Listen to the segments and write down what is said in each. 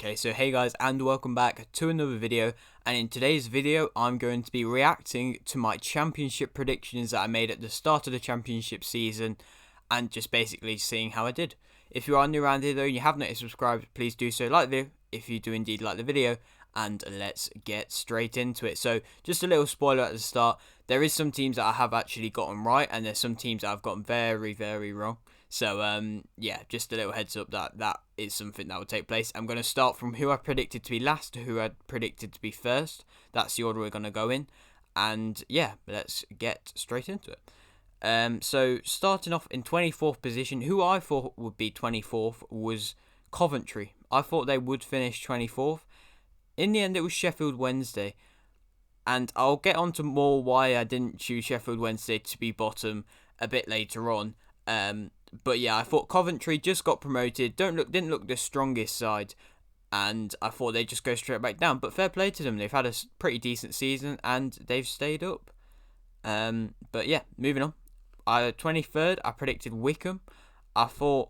Okay, so hey guys, and welcome back to another video, and in today's video I'm going to be reacting to my championship predictions that I made at the start of the championship season and just basically seeing how I did. If you are new around here though and you have not yet subscribed, please do so, like the video if you do indeed like the video, and let's get straight into it. So just a little spoiler at the start, there is some teams that I have actually gotten right and there's some teams that I've gotten very wrong. So, yeah, just a little heads up that is something that will take place. I'm going to start from who I predicted to be last to who I predicted to be first. That's the order we're going to go in. And, yeah, let's get straight into it. So, starting off in 24th position, who I thought would be 24th was Coventry. I thought they would finish 24th. In the end, it was Sheffield Wednesday. And I'll get on to more why I didn't choose Sheffield Wednesday to be bottom a bit later on. But yeah, I thought Coventry just got promoted. Didn't look the strongest side, and I thought they'd just go straight back down. But fair play to them; they've had a pretty decent season and they've stayed up. But yeah, moving on. 23rd, I predicted Wickham. I thought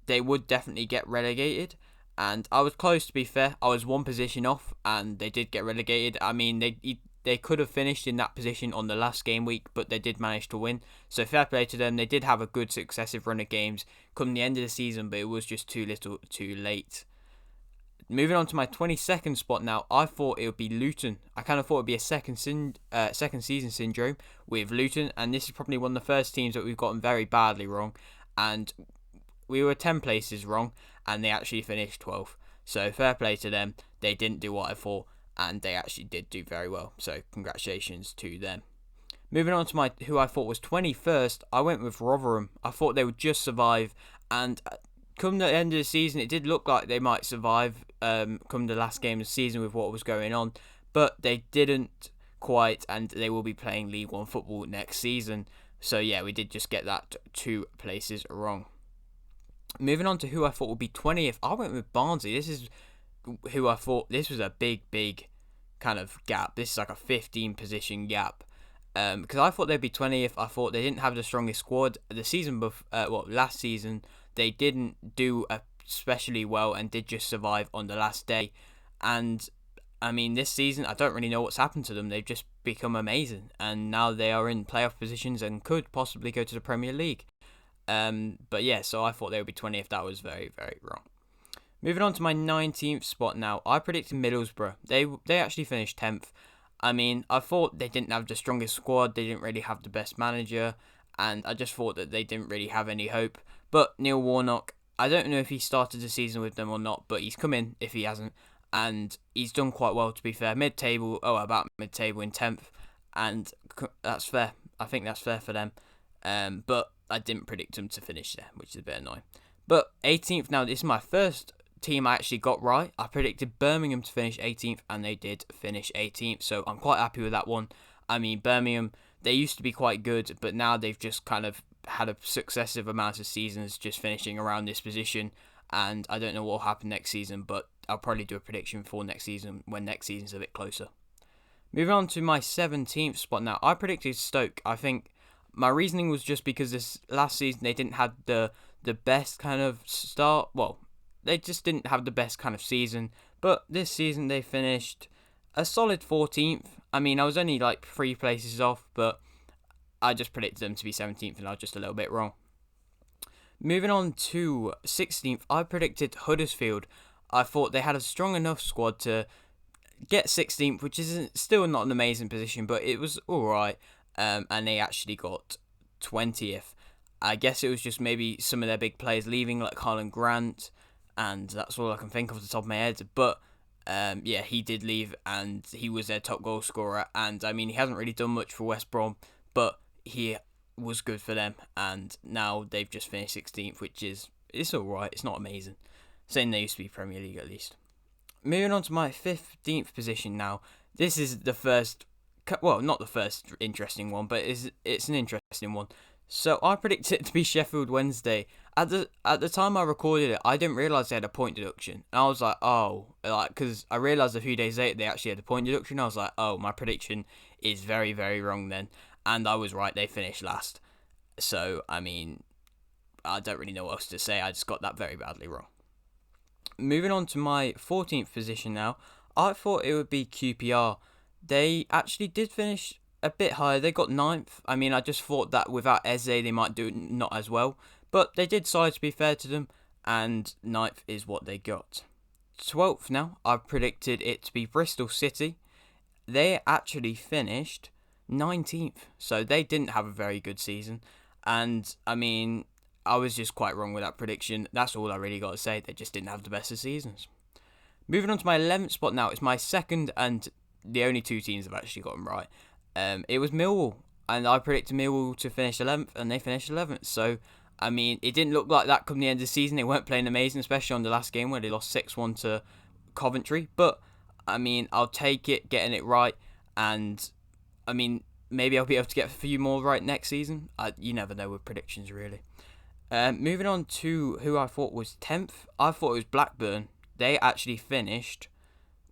they would definitely get relegated, and I was close. To be fair, I was one position off, and they did get relegated. I mean, they could have finished in that position on the last game week, but they did manage to win. So fair play to them. They did have a good successive run of games come the end of the season, but it was just too little too late. Moving on to my 22nd spot now, I thought it would be Luton. I kind of thought it would be a second season syndrome with Luton, and this is probably one of the first teams that we've gotten very badly wrong. And we were 10 places wrong, and they actually finished 12th. So fair play to them. They didn't do what I thought, and they actually did do very well, so congratulations to them. Moving on to who I thought was 21st, I went with Rotherham. I thought they would just survive, and come the end of the season, it did look like they might survive come the last game of the season with what was going on, but they didn't quite, and they will be playing League One football next season. So yeah, we did just get that 2 places wrong. Moving on to who I thought would be 20th, I went with Barnsley. This is who I thought, this was a big kind of gap. This is like a 15 position gap. Because I thought they'd be 20th. I thought they didn't have the strongest squad. The season last season, they didn't do especially well and did just survive on the last day. And I mean, this season, I don't really know what's happened to them. They've just become amazing. And now they are in playoff positions and could possibly go to the Premier League. But yeah, so I thought they would be 20th. That was very wrong. Moving on to my 19th spot now, I predicted Middlesbrough. They actually finished 10th. I mean, I thought they didn't have the strongest squad, they didn't really have the best manager, and I just thought that they didn't really have any hope. But Neil Warnock, I don't know if he started the season with them or not, but he's come in if he hasn't, and he's done quite well, to be fair. About mid-table in 10th, and that's fair. I think that's fair for them. But I didn't predict them to finish there, which is a bit annoying. But 18th now, this is my first team I actually got right. I predicted Birmingham to finish 18th, and they did finish 18th, so I'm quite happy with that one. I mean, Birmingham, they used to be quite good, but now they've just kind of had a successive amount of seasons just finishing around this position, and I don't know what will happen next season, but I'll probably do a prediction for next season when next season's a bit closer. Moving on to my 17th spot now, I predicted Stoke. I think my reasoning was just because this last season they didn't have the best kind of start. Well, they just didn't have the best kind of season, but this season they finished a solid 14th. I mean, I was only like 3 places off, but I just predicted them to be 17th, and I was just a little bit wrong. Moving on to 16th, I predicted Huddersfield. I thought they had a strong enough squad to get 16th, which is still not an amazing position, but it was alright, and they actually got 20th. I guess it was just maybe some of their big players leaving, like Harlan Grant, and that's all I can think of off the top of my head. But yeah, he did leave, and he was their top goal scorer. And I mean, he hasn't really done much for West Brom, but he was good for them. And now they've just finished 16th, which it's all right. It's not amazing. Saying they used to be Premier League at least. Moving on to my 15th position now. This is the first, well, not the first interesting one, but it's an interesting one. So I predicted it to be Sheffield Wednesday. At the time I recorded it, I didn't realise they had a point deduction. And I was like, oh, because I realised a few days later they actually had a point deduction. I was like, oh, my prediction is very wrong then. And I was right, they finished last. So, I mean, I don't really know what else to say. I just got that very badly wrong. moving on to my 14th position now, I thought it would be QPR. They actually did finish a bit higher. They got ninth. I mean, I just thought that without Eze, they might do not as well. But they did decide to be fair to them, and ninth is what they got. 12th now, I predicted it to be Bristol City. They actually finished 19th, so they didn't have a very good season. And, I mean, I was just quite wrong with that prediction. That's all I really got to say. They just didn't have the best of seasons. Moving on to my 11th spot now. It's my second and the only two teams I've actually gotten right. It was Millwall, and I predicted Millwall to finish 11th, and they finished 11th. So, I mean, it didn't look like that come the end of the season. They weren't playing amazing, especially on the last game where they lost 6-1 to Coventry. But, I mean, I'll take it, getting it right, and, I mean, maybe I'll be able to get a few more right next season. You never know with predictions, really. Moving on to who I thought was 10th. I thought it was Blackburn. They actually finished...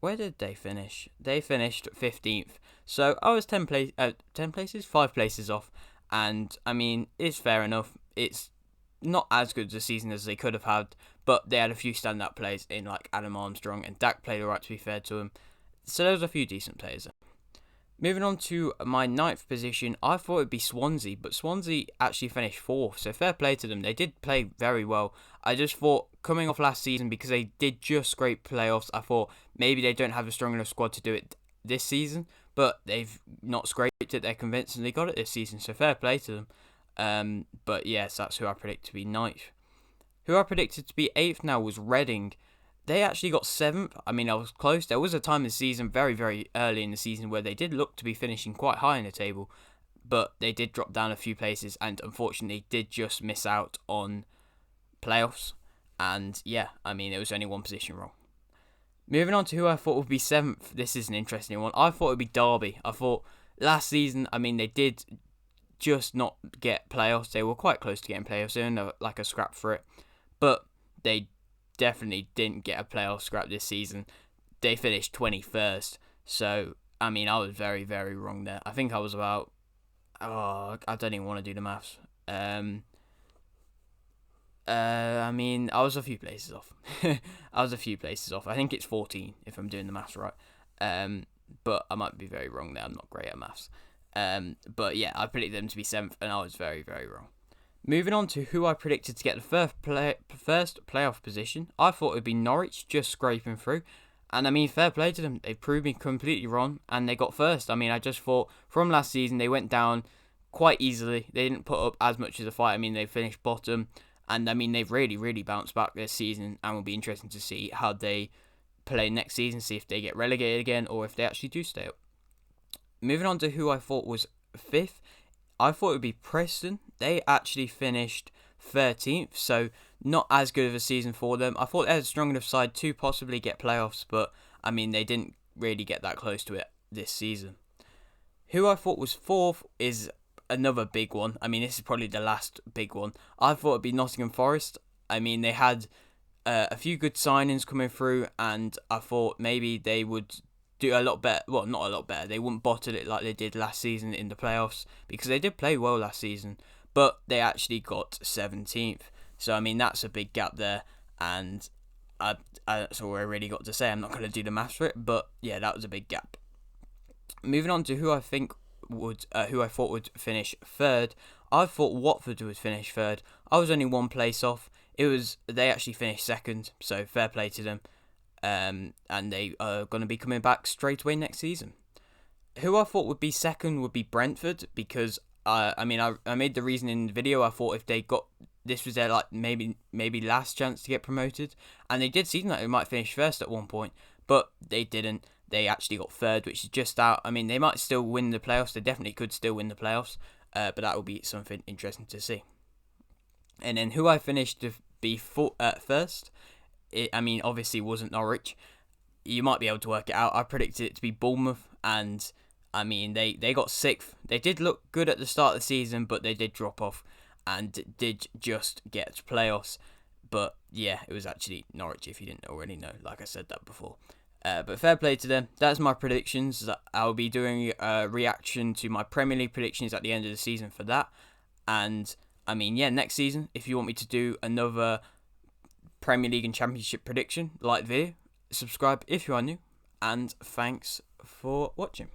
Where did they finish? They finished 15th. So I was 5 places off. And, I mean, it's fair enough. It's not as good a season as they could have had. But they had a few standout players in, like, Adam Armstrong. And Dak played alright, to be fair to him. So there was a few decent players there. Moving on to my 9th position, I thought it would be Swansea, but Swansea actually finished 4th, so fair play to them. They did play very well. I just thought, coming off last season, because they did just scrape playoffs, I thought maybe they don't have a strong enough squad to do it this season, but they've not scraped it. They're convincingly got it this season, so fair play to them. But yes, that's who I predict to be 9th. Who I predicted to be 8th now was Reading. They actually got 7th. I mean, I was close. There was a time in the season, very, very early in the season, where they did look to be finishing quite high in the table. But they did drop down a few places and unfortunately did just miss out on playoffs. And yeah, I mean, it was only one position wrong. Moving on to who I thought would be 7th. This is an interesting one. I thought it would be Derby. I thought last season, I mean, they did just not get playoffs. They were quite close to getting playoffs. They were like a scrap for it. But they definitely didn't get a playoff scrap this season. They finished 21st. So, I mean, I was very, very wrong there. I think I was about... I don't even want to do the maths. I mean, I was a few places off. I think it's 14, if I'm doing the maths right. But I might be very wrong there. I'm not great at maths. But yeah, I predicted them to be 7th, and I was very, very wrong. Moving on to who I predicted to get the first playoff position, I thought it would be Norwich, just scraping through. And I mean, fair play to them. They proved me completely wrong, and they got first. I mean, I just thought from last season they went down quite easily. They didn't put up as much as a fight. I mean, they finished bottom, and I mean, they've really, really bounced back this season, and will be interesting to see how they play next season, see if they get relegated again, or if they actually do stay up. Moving on to who I thought was 5th, I thought it would be Preston. They actually finished 13th, so not as good of a season for them. I thought they had a strong enough side to possibly get playoffs, but I mean, they didn't really get that close to it this season. Who I thought was 4th is another big one. I mean, this is probably the last big one. I thought it would be Nottingham Forest. I mean, they had a few good signings coming through, and I thought maybe they would do a lot better. Well, not a lot better. They wouldn't bottle it like they did last season in the playoffs, because they did play well last season, but they actually got 17th. So, I mean, that's a big gap there, and that's all I really got to say. I'm not going to do the maths for it, but yeah, that was a big gap. Moving on to who I thought would finish 3rd. I thought Watford would finish 3rd. I was only one place off. They actually finished 2nd, so fair play to them. And they are going to be coming back straight away next season. Who I thought would be 2nd would be Brentford, because I made the reason in the video. I thought if they got this was their like maybe last chance to get promoted, and they did seem like they might finish 1st at one point, but they didn't. They actually got 3rd, which is just out. I mean, they might still win the playoffs. They definitely could still win the playoffs, but that will be something interesting to see. And then who I finished to be first. Obviously wasn't Norwich. You might be able to work it out. I predicted it to be Bournemouth, and I mean, they got 6th. They did look good at the start of the season, but they did drop off and did just get to playoffs. But yeah, it was actually Norwich, if you didn't already know, like I said that before. But fair play to them. That's my predictions. I'll be doing a reaction to my Premier League predictions at the end of the season for that. And I mean, yeah, next season, if you want me to do another Premier League and Championship prediction, like the video, subscribe if you are new, and thanks for watching.